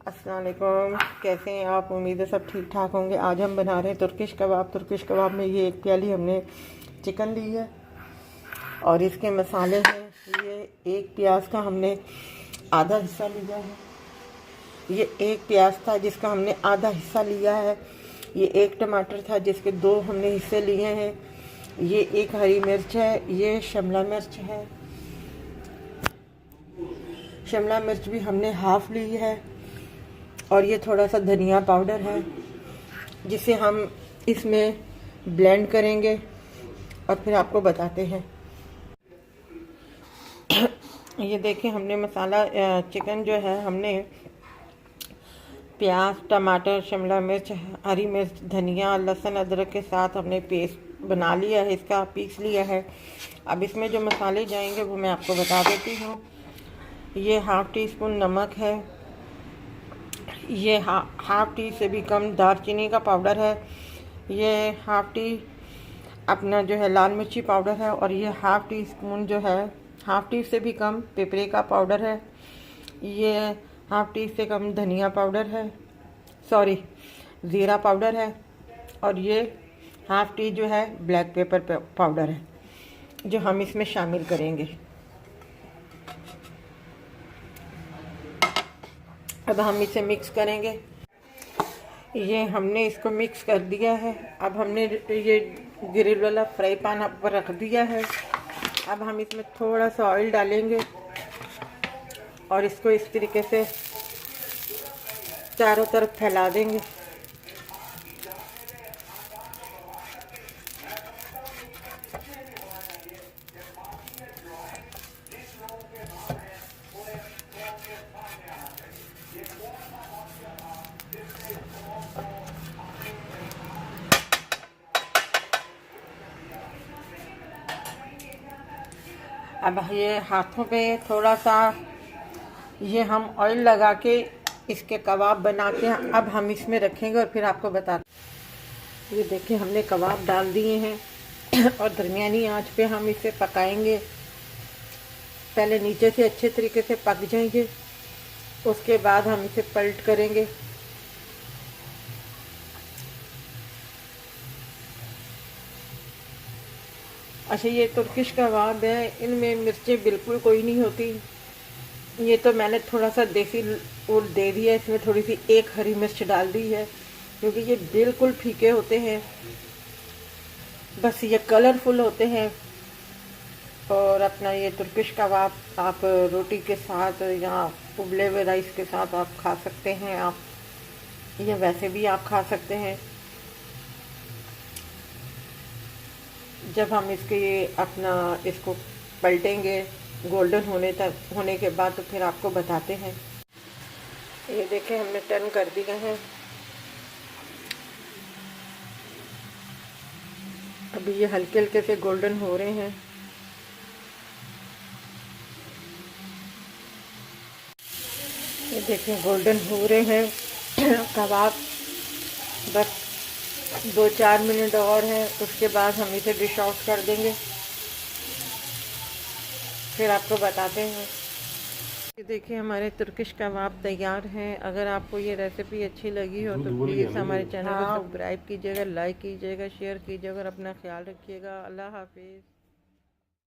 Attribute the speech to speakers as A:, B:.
A: अस्सलाम वालेकुम, कैसे हैं आप? उम्मीद है सब ठीक ठाक होंगे। आज हम बना रहे हैं तुर्किश कबाब। तुर्किश कबाब में ये एक प्याली हमने चिकन ली है और इसके मसाले हैं। ये एक प्याज का हमने आधा हिस्सा लिया है। ये एक प्याज था जिसका हमने आधा हिस्सा लिया है। ये एक टमाटर था जिसके दो हमने हिस्से लिए हैं। ये एक हरी मिर्च है। ये शिमला मिर्च है। शिमला मिर्च भी हमने हाफ ली है। और ये थोड़ा सा धनिया पाउडर है जिसे हम इसमें ब्लेंड करेंगे और फिर आपको बताते हैं। ये देखिए, हमने मसाला चिकन जो है हमने प्याज, टमाटर, शिमला मिर्च, हरी मिर्च, धनिया, लहसुन, अदरक के साथ हमने पेस्ट बना लिया है, इसका पीस लिया है। अब इसमें जो मसाले जाएंगे वो मैं आपको बता देती हूँ। ये हाफ़ टी स्पून नमक है। ये हाफ़ टी से भी कम दालचीनी का पाउडर है। ये हाफ़ टी अपना जो है लाल मिर्ची पाउडर है। और ये हाफ़ टी स्पून जो है हाफ़ टी से भी कम पेपरिका पाउडर है। ये हाफ़ टी से कम धनिया पाउडर है, सॉरी ज़ीरा पाउडर है। और ये हाफ़ टी जो है ब्लैक पेपर पाउडर है जो हम इसमें शामिल करेंगे। अब हम इसे मिक्स करेंगे। ये हमने इसको मिक्स कर दिया है। अब हमने ये ग्रिल वाला फ्राई पैन पर रख दिया है। अब हम इसमें थोड़ा सा ऑयल डालेंगे और इसको इस तरीके से चारों तरफ फैला देंगे। अब ये हाथों पे थोड़ा सा ये हम ऑयल लगा के इसके कबाब बना के अब हम इसमें रखेंगे और फिर आपको बताते। ये देखिए, हमने कबाब डाल दिए हैं और दरमियानी आंच पे हम इसे पकाएंगे। पहले नीचे से अच्छे तरीके से पक जाएंगे, उसके बाद हम इसे पलट करेंगे। अच्छा, ये तुर्किश कबाब है, इनमें मिर्चें बिल्कुल कोई नहीं होती। ये तो मैंने थोड़ा सा देसी और दे दिया, इसमें थोड़ी सी एक हरी मिर्च डाल दी है क्योंकि ये बिल्कुल फीके होते हैं, बस ये कलरफुल होते हैं। और अपना ये तुर्किश कबाब आप रोटी के साथ या उबले हुए राइस के साथ आप खा सकते हैं। आप या वैसे भी आप खा सकते हैं। जब हम इसको पलटेंगे गोल्डन होने के बाद तो फिर आपको बताते हैं। ये देखें, हमने टर्न कर दिया है। अभी ये हल्के हल्के से गोल्डन हो रहे हैं। ये देखें, गोल्डन हो रहे हैं कबाब। बस 2-4 मिनट और है, उसके बाद हम इसे डिश आउट कर देंगे, फिर आपको बताते हैं। ये देखिए, हमारे तुर्किश कबाब तैयार हैं। अगर आपको ये रेसिपी अच्छी लगी हो तो प्लीज़ हमारे चैनल को सब्सक्राइब कीजिएगा, लाइक कीजिएगा, शेयर कीजिएगा और अपना ख्याल रखिएगा। अल्लाह हाफिज़।